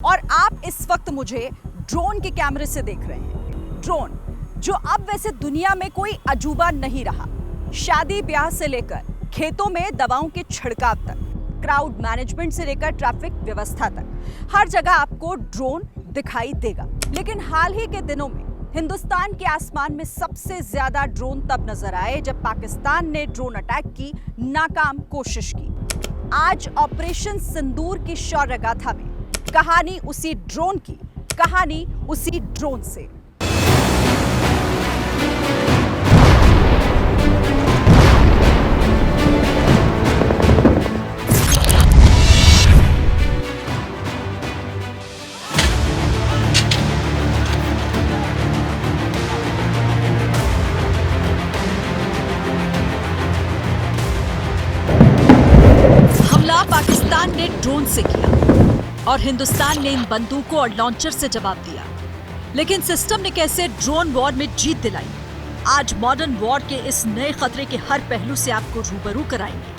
और आप इस वक्त मुझे ड्रोन के कैमरे से देख रहे हैं। ड्रोन जो अब वैसे दुनिया में कोई अजूबा नहीं रहा। शादी ब्याह से लेकर खेतों में दवाओं के छिड़काव तक, क्राउड मैनेजमेंट से लेकर ट्रैफिक व्यवस्था तक, हर जगह आपको ड्रोन दिखाई देगा। लेकिन हाल ही के दिनों में हिंदुस्तान के आसमान में सबसे ज्यादा ड्रोन तब नजर आए जब पाकिस्तान ने ड्रोन अटैक की नाकाम कोशिश की। आज ऑपरेशन सिंदूर की शौर्य गाथा में कहानी उसी ड्रोन की, कहानी उसी ड्रोन से। पाकिस्तान ने ड्रोन से किया और हिंदुस्तान ने इन बंदूकों और लॉन्चर से जवाब दिया। लेकिन सिस्टम ने कैसे ड्रोन वॉर में जीत दिलाई? आज मॉडर्न वॉर के इस नए खतरे के हर पहलू से आपको रूबरू कराएंगे।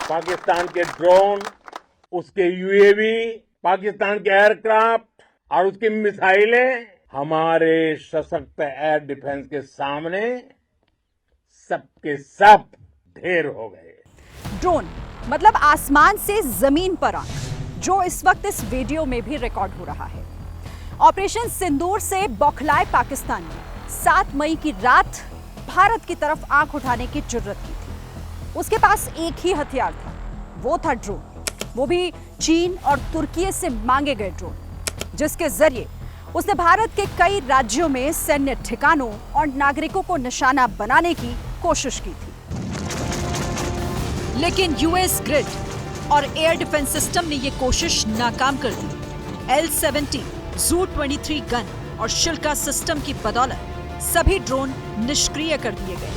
पाकिस्तान के ड्रोन, उसके यूएवी, पाकिस्तान के एयरक्राफ्ट और उसकी मिसाइलें हमारे सशक्त एयर डिफेंस के सामने सबके सब ढेर हो गए। ड्रोन मतलब आसमान से जमीन पर आंख, जो इस वक्त इस वीडियो में भी रिकॉर्ड हो रहा है। ऑपरेशन सिंदूर से बौखलाए पाकिस्तान ने 7 मई की रात भारत की तरफ आंख उठाने की जुर्रत की थी। उसके पास एक ही हथियार था, वो था ड्रोन, वो भी चीन और तुर्की से मांगे गए ड्रोन, जिसके जरिए उसने भारत के कई राज्यों में सैन्य ठिकानों और नागरिकों को निशाना बनाने की कोशिश की थी। लेकिन यूएस ग्रिड और एयर डिफेंस सिस्टम ने यह कोशिश नाकाम कर दी। L-70, ZU-23 गन और शिल्का सिस्टम की बदौलत सभी ड्रोन निष्क्रिय कर दिए गए।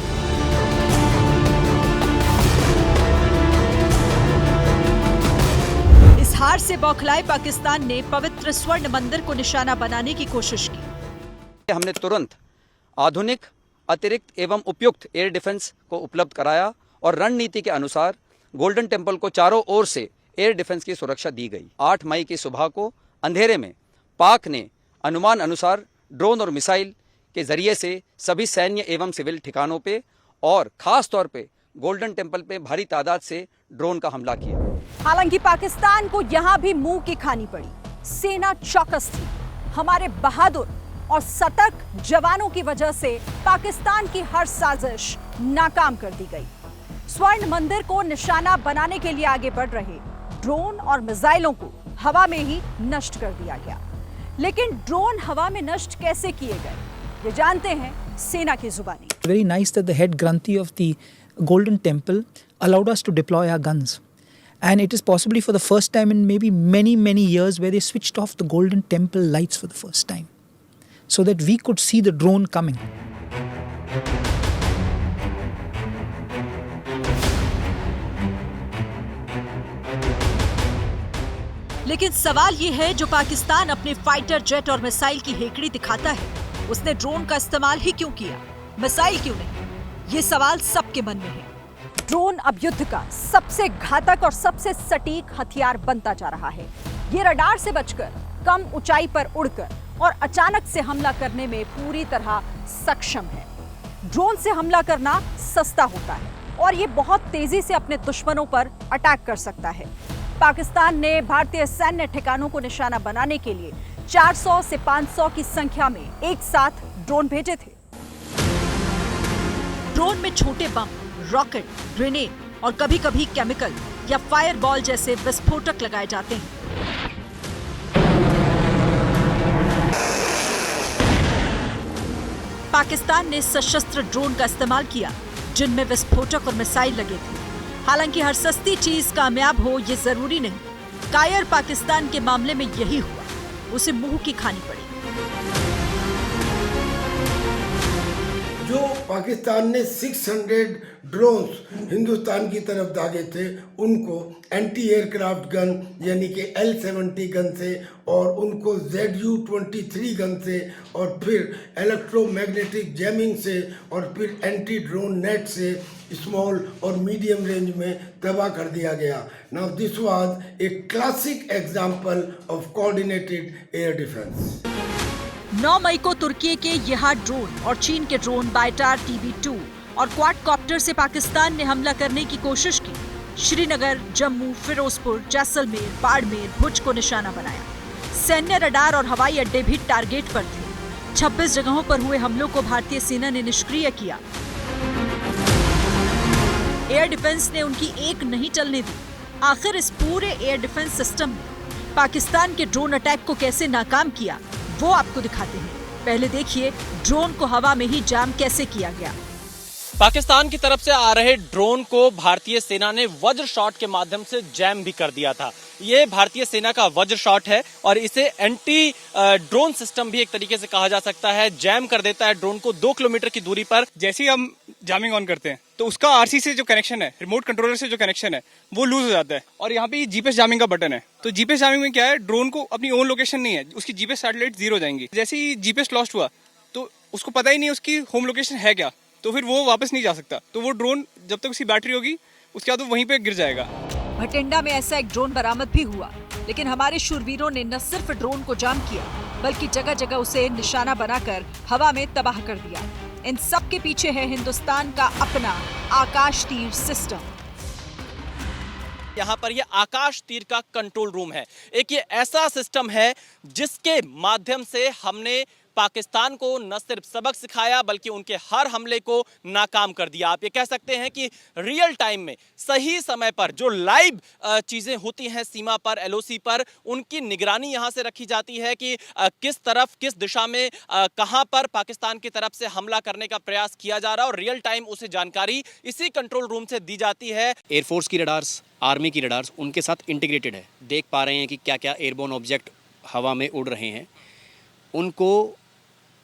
इस हार से बौखलाए पाकिस्तान ने पवित्र स्वर्ण मंदिर को निशाना बनाने की कोशिश की। हमने तुरंत आधुनिक, अतिरिक्त एवं उपयुक्त एयर डिफेंस को उपलब्ध कराया और रणनीति के अनुसार गोल्डन टेम्पल को चारों ओर से एयर डिफेंस की सुरक्षा दी गई। 8 मई की सुबह को अंधेरे में पाक ने अनुमान अनुसार ड्रोन और मिसाइल के जरिए से सभी सैन्य एवं सिविल ठिकानों पे और खास तौर पे गोल्डन टेम्पल पे भारी तादाद से ड्रोन का हमला किया। हालांकि पाकिस्तान को यहां भी मुंह की खानी पड़ी। सेना चौकस थी। हमारे बहादुर और सतर्क जवानों की वजह से पाकिस्तान की हर साजिश नाकाम कर दी गई। स्वर्ण मंदिर को निशाना बनाने के लिए आगे बढ़ रहे ड्रोन और मिसाइलों को हवा में ही नष्ट कर दिया गया। लेकिन ड्रोन हवा में नष्ट कैसे किए गए, ये जानते हैं सेना की जुबानी। Very nice that the head Granthi of the Golden Temple allowed us to deploy our guns, and it is possibly for the first time in maybe many years where they switched off the Golden Temple lights for the first time, so that we could see the drone coming. लेकिन सवाल ये है, जो पाकिस्तान अपने fighter jet और missile की हेकड़ी दिखाता है, उसने ड्रोन का इस्तेमाल ही क्यों किया, मिसाइल क्यों नहीं? ये सवाल सबके मन में है। ड्रोन अब युद्ध का सबसे घातक और सबसे सटीक हथियार बनता जा रहा है। ये रडार से बचकर, कम ऊंचाई पर उड़कर और अचानक से हमला करने में पूरी तरह सक्षम है। ड्रोन से हमला करना सस्ता होता है और ये बहुत तेजी से अपने दुश्मनों पर अटैक कर सकता है। पाकिस्तान ने भारतीय सैन्य ठिकानों को निशाना बनाने के लिए 400 से 500 की संख्या में एक साथ ड्रोन भेजे थे। ड्रोन में छोटे बम, रॉकेट, ग्रेनेड और कभी-कभी केमिकल या फायरबॉल जैसे विस्फोटक लगाए जाते हैं। पाकिस्तान ने सशस्त्र ड्रोन का इस्तेमाल किया, जिनमें विस्फोटक और मिसाइल लगे थे। हालांकि हर सस्ती चीज कामयाब हो ये जरूरी नहीं। कायर पाकिस्तान के मामले में यही हुआ, उसे मुंह की खानी पड़ी। जो पाकिस्तान ने 600 ड्रोन्स हिंदुस्तान की तरफ दागे थे, उनको एंटी एयरक्राफ्ट गन यानी कि L-70 गन से और उनको ZU-23 गन से और फिर इलेक्ट्रोमैग्नेटिक जैमिंग से और फिर एंटी ड्रोन नेट से स्मॉल और मीडियम रेंज में तबाह कर दिया गया। Now this was a classic example of coordinated air defence. 9 मई को तुर्की के यहाद ड्रोन और चीन के ड्रोन बायटार TB2 और क्वाडकॉप्टर से पाकिस्तान ने हमला करने की कोशिश की। श्रीनगर, जम्मू, फिरोजपुर, जैसलमेर, बाड़मेर, भुज को निशाना बनाया। सैन्य रडार और हवाई अड्डे भी टारगेट पर थे। 26 जगहों पर हुए हमलों को भारतीय सेना ने निष्क्रिय किया। एयर डिफेंस ने उनकी एक नहीं चलने दी। आखिर इस पूरे एयर डिफेंस सिस्टम ने पाकिस्तान के ड्रोन अटैक को कैसे नाकाम किया, वो आपको दिखाते हैं। पहले देखिए ड्रोन को हवा में ही जाम कैसे किया गया। पाकिस्तान की तरफ से आ रहे ड्रोन को भारतीय सेना ने वज्र शॉट के माध्यम से जैम भी कर दिया था। ये भारतीय सेना का वज्र शॉट है और इसे एंटी ड्रोन सिस्टम भी एक तरीके से कहा जा सकता है। जैम कर देता है ड्रोन को 2 किलोमीटर की दूरी पर। जैसे ही हम जामिंग ऑन करते हैं तो उसका RC से जो कनेक्शन है, रिमोट कंट्रोलर से जो कनेक्शन है, वो लूज हो जाता है। और यहाँ पे GPS जामिंग का बटन है। तो GPS जामिंग में क्या है, ड्रोन को अपनी ओन लोकेशन नहीं है, उसकी GPS सैटेलाइट 0 हो जाएंगी। जैसे ही GPS लॉस्ट हुआ तो उसको पता ही नहीं उसकी होम लोकेशन है क्या, तो फिर वो वापस नहीं जा सकता। तो वो ड्रोन जब तक उसकी बैटरी होगी उसके बाद वो वहीं पे गिर जाएगा। भटिंडा में ऐसा एक ड्रोन बरामद भी हुआ, लेकिन हमारे शूरवीरों ने न सिर्फ ड्रोन को जाम किया, बल्कि जगह जगह उसे निशाना बनाकर हवा में तबाह कर दिया। इन सब के पीछे है हिंदुस्तान का अपना आकाश तीर सिस्टम। यहाँ पर ये आकाश तीर का कंट्रोल रूम है। एक ये ऐसा सिस्टम है जिसके माध्यम से हमने पाकिस्तान को न सिर्फ सबक सिखाया बल्कि उनके हर हमले को नाकाम कर दिया। आप ये कह सकते हैं कि रियल टाइम में सही समय पर जो लाइव चीजें होती हैं सीमा पर, LOC पर, उनकी निगरानी यहां से रखी जाती है कि किस तरफ, किस दिशा में, कहां पर पाकिस्तान की तरफ से हमला करने का प्रयास किया जा रहा है और रियल टाइम उसे जानकारी इसी कंट्रोल रूम से दी जाती है। एयरफोर्स की रडार्स, आर्मी की रडार्स उनके साथ इंटीग्रेटेड है। देख पा रहे हैं कि क्या क्या एयरबोर्न ऑब्जेक्ट हवा में उड़ रहे हैं। उनको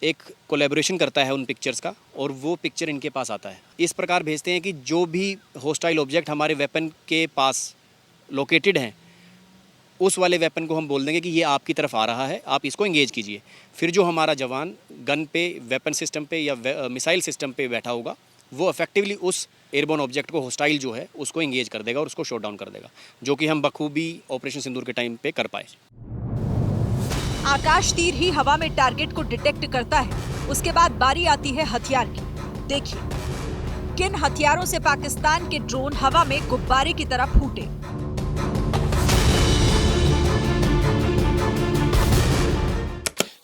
एक कोलैबोरेशन करता है उन पिक्चर्स का और वो पिक्चर इनके पास आता है। इस प्रकार भेजते हैं कि जो भी होस्टाइल ऑब्जेक्ट हमारे वेपन के पास लोकेटेड हैं, उस वाले वेपन को हम बोल देंगे कि ये आपकी तरफ आ रहा है, आप इसको एंगेज कीजिए। फिर जो हमारा जवान गन पे, वेपन सिस्टम पे या मिसाइल सिस्टम पे बैठा होगा, वो इफेक्टिवली उस एयरबोर्न ऑब्जेक्ट को, होस्टाइल जो है, उसको एंगेज कर देगा और उसको शॉट डाउन कर देगा, जो कि हम बखूबी ऑपरेशन सिंदूर के टाइम पे कर पाए। आकाश तीर ही हवा में टारगेट को डिटेक्ट करता है। उसके बाद बारी आती है हथियार की। देखिए किन हथियारों से पाकिस्तान के ड्रोन हवा में गुब्बारे की तरह फूटे।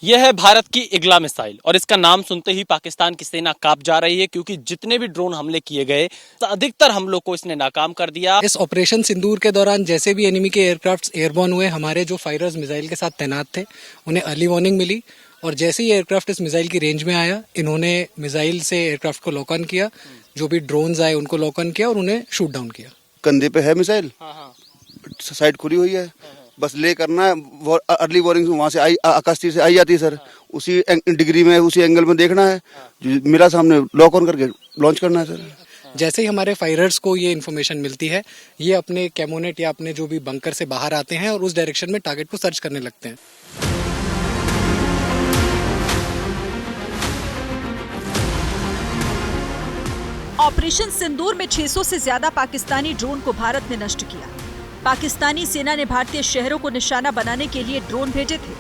यह है भारत की इग्ला मिसाइल और इसका नाम सुनते ही पाकिस्तान की सेना कांप जा रही है, क्योंकि जितने भी ड्रोन हमले किए गए अधिकतर हमलों को इसने नाकाम कर दिया। इस ऑपरेशन सिंदूर के दौरान जैसे भी एनिमी के एयरक्राफ्ट एयरबॉर्न हुए, हमारे जो फाइटर्स मिसाइल के साथ तैनात थे उन्हें अर्ली वार्निंग मिली और जैसे ही एयरक्राफ्ट इस मिसाइल की रेंज में आया, इन्होंने मिसाइल से एयरक्राफ्ट को लॉक ऑन किया। जो भी ड्रोन्स आए उनको लॉक ऑन किया और उन्हें शूट डाउन किया। कंधे पे है मिसाइल, साइड खुली हुई है, बस ले करना है। अर्ली वार्निंग वहाँ से आई, आकाश तीर से आई जाती है सर, उसी डिग्री में, उसी एंगल में देखना है, जो मेरा सामने लॉक ऑन करके लॉन्च करना है सर। जैसे ही हमारे फाइटर्स को ये इन्फॉर्मेशन मिलती है, ये अपने कैमोनेट या अपने जो भी बंकर से बाहर आते हैं और उस डायरेक्शन में टारगेट को सर्च करने लगते हैं। ऑपरेशन सिंदूर में 600 से ज्यादा पाकिस्तानी ड्रोन को भारत ने नष्ट किया। पाकिस्तानी सेना ने भारतीय शहरों को निशाना बनाने के लिए ड्रोन भेजे थे।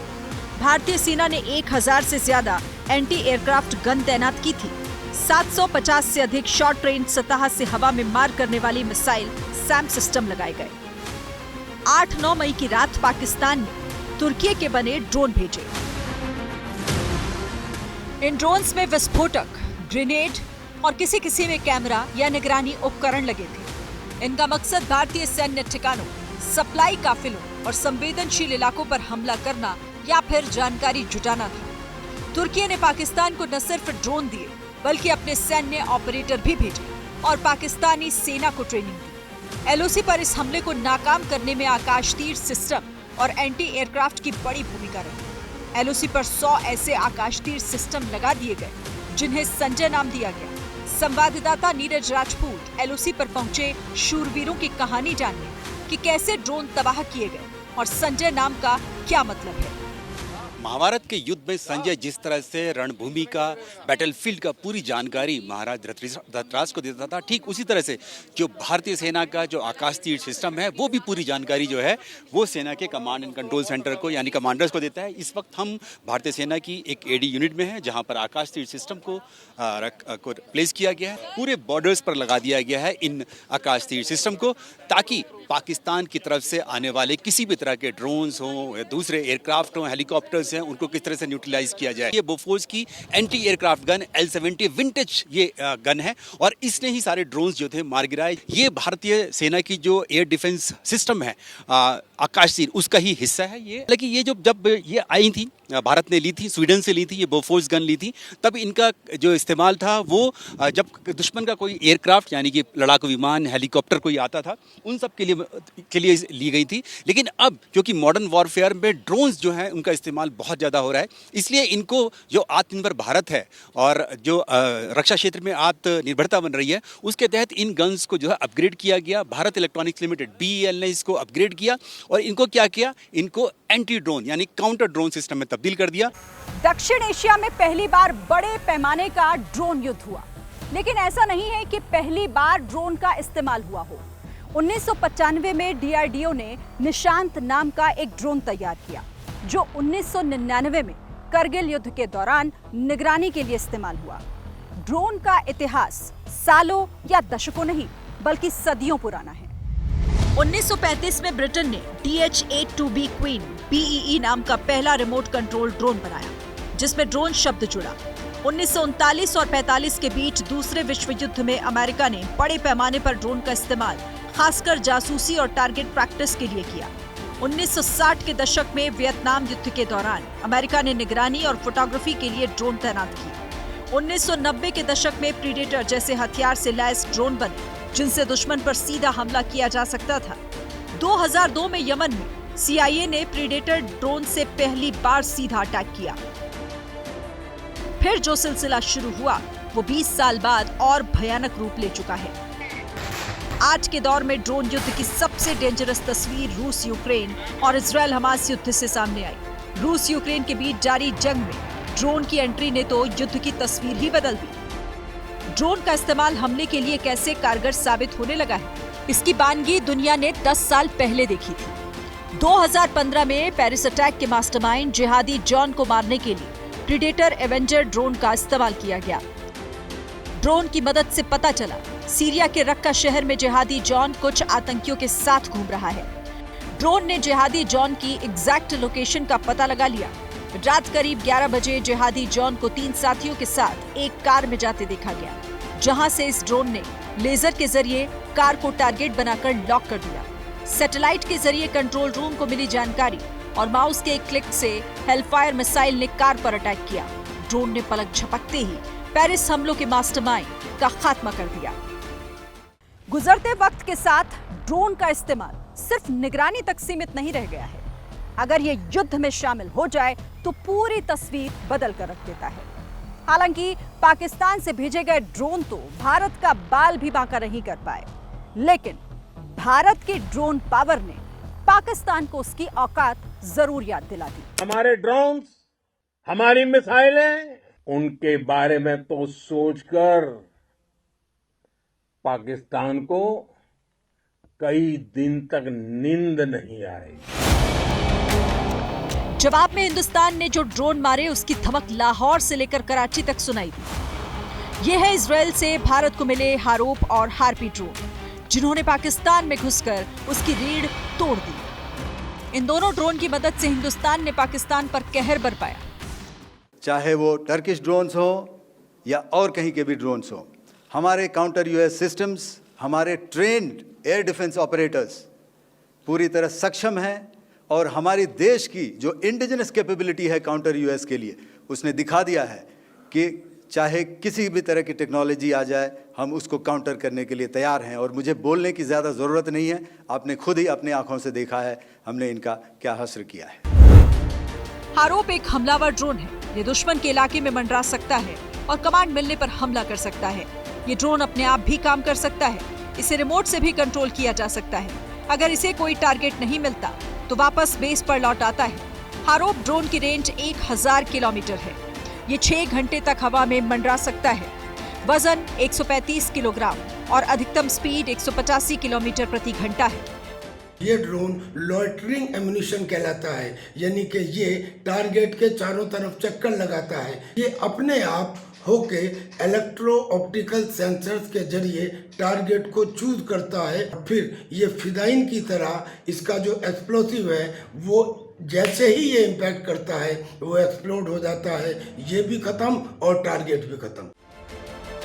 भारतीय सेना ने 1000 से ज्यादा एंटी एयरक्राफ्ट गन तैनात की थी। 750 से अधिक शॉर्ट रेंज सतह से हवा में मार करने वाली मिसाइल सैम सिस्टम लगाए गए। 8-9 मई की रात पाकिस्तान ने तुर्की के बने ड्रोन भेजे। इन ड्रोन्स में विस्फोटक, ग्रेनेड और किसी किसी में कैमरा या निगरानी उपकरण लगे थे। इनका मकसद भारतीय सैन्य ठिकानों, सप्लाई काफिलों और संवेदनशील इलाकों पर हमला करना या फिर जानकारी जुटाना था। तुर्की ने पाकिस्तान को न सिर्फ ड्रोन दिए बल्कि अपने सैन्य ऑपरेटर भी भेजे और पाकिस्तानी सेना को ट्रेनिंग दी। LOC पर इस हमले को नाकाम करने में आकाश तीर सिस्टम और एंटी एयरक्राफ्ट की बड़ी भूमिका रही। LOC पर 100 ऐसे आकाश तीर सिस्टम लगा दिए गए जिन्हें संजय नाम दिया गया। संवाददाता नीरज राजपूत एलओसी पर पहुंचे शूरवीरों की कहानी जानने कि कैसे ड्रोन तबाह किए गए और संजय नाम का क्या मतलब है। महाभारत के युद्ध में संजय जिस तरह से रणभूमि का, बैटलफील्ड का पूरी जानकारी महाराज धृतराष्ट्र को देता था, ठीक उसी तरह से जो भारतीय सेना का जो आकाश तीर सिस्टम है वो भी पूरी जानकारी जो है वो सेना के कमांड एंड कंट्रोल सेंटर को यानी कमांडर्स को देता है। इस वक्त हम भारतीय सेना की एक एडी यूनिट में है जहां पर आकाश तीर सिस्टम को प्लेस किया गया है। पूरे बॉर्डर्स पर लगा दिया गया है इन आकाश तीर सिस्टम को, ताकि पाकिस्तान की तरफ से आने वाले किसी भी तरह के ड्रोन्स हों या दूसरे एयरक्राफ्ट हों, हेलीकॉप्टर्स हैं, उनको किस तरह से न्यूट्रलाइज किया जाए। ये बोफोर्स की anti aircraft gun L-70 vintage ये गन है और इसने ही सारे ड्रोन्स जो थे मार गिराए। ये भारतीय सेना की जो एयर डिफेंस सिस्टम है आकाश तीर, उसका ही हिस्सा है ये। लेकिन ये जब ये आई थी, भारत ने ली थी, स्वीडन से ली थी, ये बोफोर्स गन ली थी, तब इनका जो इस्तेमाल था वो जब दुश्मन का कोई एयरक्राफ्ट यानी कि लड़ाकू विमान, हेलीकॉप्टर कोई आता था, उन सब के लिए ली गई थी। लेकिन अब क्योंकि मॉडर्न वॉरफेयर में ड्रोन्स जो है उनका इस्तेमाल बहुत ज़्यादा हो रहा है, इसलिए इनको जो आत्मनिर्भर भारत है और जो रक्षा क्षेत्र में आत्मनिर्भरता बन रही है, उसके तहत इन गन्स को जो है अपग्रेड किया गया। भारत इलेक्ट्रॉनिक्स लिमिटेड BEL ने इसको अपग्रेड किया और इनको क्या किया, इनको एंटी ड्रोन यानी काउंटर ड्रोन सिस्टम में तब्दील कर दिया। दक्षिण एशिया में पहली बार बड़े पैमाने का ड्रोन युद्ध हुआ, लेकिन ऐसा नहीं है कि पहली बार ड्रोन का इस्तेमाल हुआ हो। 1995 में DRDO ने निशांत नाम का एक ड्रोन तैयार किया, जो 1999 में करगिल युद्ध के दौरान निगरानी के लिए इस्तेमाल हुआ। ड्रोन का इतिहास सालों या दशकों नहीं बल्कि सदियों पुराना है। 1935 में ब्रिटेन ने DH-8-2B क्वीन BEE नाम का पहला रिमोट कंट्रोल ड्रोन बनाया, जिसमें ड्रोन शब्द जुड़ा। 1939 और 45 के बीच दूसरे विश्व युद्ध में अमेरिका ने बड़े पैमाने पर ड्रोन का इस्तेमाल खासकर जासूसी और टारगेट प्रैक्टिस के लिए किया। 1960 के दशक में वियतनाम युद्ध के दौरान अमेरिका ने निगरानी और फोटोग्राफी के लिए ड्रोन तैनात किए। 1990 के दशक में प्रीडेटर जैसे हथियार से लैस ड्रोन बने, जिनसे दुश्मन पर सीधा हमला किया जा सकता था। 2002 में यमन में CIA ने प्रीडेटर ड्रोन से पहली बार सीधा अटैक किया। फिर जो सिलसिला शुरू हुआ वो 20 साल बाद और भयानक रूप ले चुका है। आज के दौर में ड्रोन युद्ध की सबसे डेंजरस तस्वीर रूस यूक्रेन और इजरायल हमास युद्ध से सामने आई। रूस यूक्रेन के बीच जारी जंग में ड्रोन की एंट्री ने तो युद्ध की तस्वीर ही बदल दी। ड्रोन का इस्तेमाल हमले के लिए कैसे कारगर साबित होने लगा है, इसकी बानगी दुनिया ने 10 साल पहले देखी थी। 2015 में पेरिस अटैक के मास्टरमाइंड जिहादी जॉन को मारने के लिए प्रीडेटर एवेंजर ड्रोन का इस्तेमाल किया गया। ड्रोन की मदद से पता चला सीरिया के रक्का शहर में जिहादी जॉन कुछ आतंकियों के साथ घूम रहा है। ड्रोन ने जिहादी जॉन की एग्जैक्ट लोकेशन का पता लगा लिया। रात करीब 11 बजे जिहादी जॉन को 3 साथियों के साथ एक कार में जाते देखा गया, जहां से इस ड्रोन ने लेजर के जरिए कार को टारगेट बनाकर लॉक कर दिया। सैटेलाइट के जरिए कंट्रोल रूम को मिली जानकारी और माउस के एक क्लिक से हेलफायर मिसाइल ने कार पर अटैक किया। ड्रोन ने पलक झपकते ही पेरिस हमलों के मास्टरमाइंड का खात्मा कर दिया। गुजरते वक्त के साथ ड्रोन का इस्तेमाल सिर्फ निगरानी तक सीमित नहीं रह गया है। अगर ये युद्ध में शामिल हो जाए तो पूरी तस्वीर बदल कर रख देता है। हालांकि पाकिस्तान से भेजे गए ड्रोन तो भारत का बाल भी बांका नहीं कर पाए, लेकिन भारत की ड्रोन पावर ने पाकिस्तान को उसकी औकात जरूर याद दिला दी। हमारे ड्रोन्स, हमारी मिसाइलें, उनके बारे में तो सोचकर पाकिस्तान को कई दिन तक नींद नहीं आई। जवाब में हिंदुस्तान ने जो ड्रोन मारे उसकी धमक लाहौर से लेकर कराची तक सुनाई दी। ये है इजरायल से भारत को मिले हारोप और हार्पी ड्रोन, जिन्होंने पाकिस्तान में घुसकर उसकी रीढ़ तोड़ दी। इन दोनों ड्रोन की मदद से हिंदुस्तान ने पाकिस्तान पर कहर बरपाया। चाहे वो टर्किश ड्रोन्स हो या और कहीं के भी ड्रोन्स हो, हमारे काउंटर यूएस सिस्टम्स, हमारे ट्रेन्ड एयर डिफेंस ऑपरेटर्स पूरी तरह सक्षम हैं और हमारी देश की जो इंडिजिनस कैपेबिलिटी है काउंटर यूएस के लिए, उसने दिखा दिया है कि चाहे किसी भी तरह की टेक्नोलॉजी आ जाए, हम उसको काउंटर करने के लिए तैयार हैं। और मुझे बोलने की ज़्यादा ज़रूरत नहीं है, आपने खुद ही अपनी आंखों से देखा है हमने इनका क्या हश्र किया है। हारोप एक हमलावर ड्रोन है। ये दुश्मन के इलाके में मंडरा सकता है और कमांड मिलने पर हमला कर सकता है। ये ड्रोन अपने आप भी काम कर सकता है, इसे रिमोट से भी कंट्रोल किया जा सकता है। अगर इसे कोई टारगेट नहीं मिलता तो वापस बेस पर लौट आता है। हारोप ड्रोन की रेंज 1000 किलोमीटर है। ये 6 घंटे तक हवा में मंडरा सकता है। वजन 135 किलोग्राम और अधिकतम स्पीड 185 किलोमीटर प्रति घंटा है। ये ड्रोन लॉइटरिंग एम्यूनिशन कहलाता है, यानी कि ये टारगेट के चारों तरफ चक्कर लगाता है। ये अपने आप होके इलेक्ट्रो ऑप्टिकल सेंसर्स के जरिए टारगेट को चूज करता है। फिर ये फिदाइन की तरह इसका जो एक्सप्लोसिव है वो जैसे ही ये इम्पैक्ट करता है वो एक्सप्लोड हो जाता है। ये भी खत्म और टारगेट भी खत्म।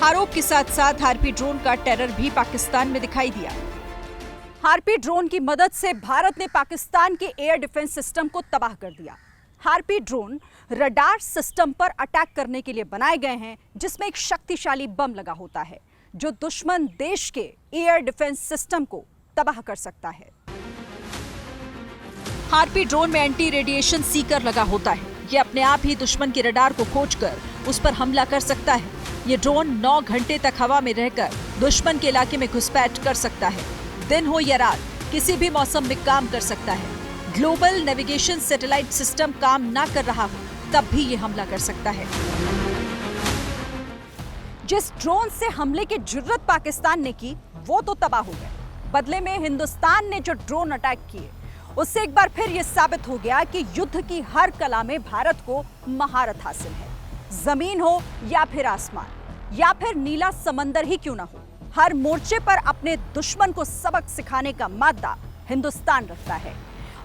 हारोप के साथ साथ हार्पी ड्रोन का टेरर भी पाकिस्तान में दिखाई दिया। हार्पी ड्रोन की मदद से भारत ने पाकिस्तान के एयर डिफेंस सिस्टम को तबाह कर दिया। हार्पी ड्रोन रडार सिस्टम पर अटैक करने के लिए बनाए गए हैं, जिसमें एक शक्तिशाली बम लगा होता है जो दुश्मन देश के एयर डिफेंस सिस्टम को तबाह कर सकता है। हार्पी ड्रोन में एंटी रेडिएशन सीकर लगा होता है। ये अपने आप ही दुश्मन के रडार को खोजकर उस पर हमला कर सकता है। ये ड्रोन 9 घंटे तक हवा में रहकर दुश्मन के इलाके में घुसपैठ कर सकता है। दिन हो या रात, किसी भी मौसम में काम कर सकता है। ग्लोबल नेविगेशन सैटेलाइट सिस्टम काम ना कर रहा हो तब भी ये हमला कर सकता है। जिस ड्रोन से हमले की जुर्रत पाकिस्तान ने की वो तो तबाह हो गए। बदले में हिंदुस्तान ने जो ड्रोन अटैक किए उससे एक बार फिर यह साबित हो गया कि युद्ध की हर कला में भारत को महारत हासिल है। जमीन हो या फिर आसमान या फिर नीला समंदर ही क्यों ना हो, हर मोर्चे पर अपने दुश्मन को सबक सिखाने का मादा हिंदुस्तान रखता है।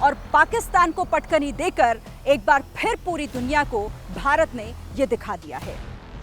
और पाकिस्तान को पटकनी देकर एक बार फिर पूरी दुनिया को भारत ने यह दिखा दिया है।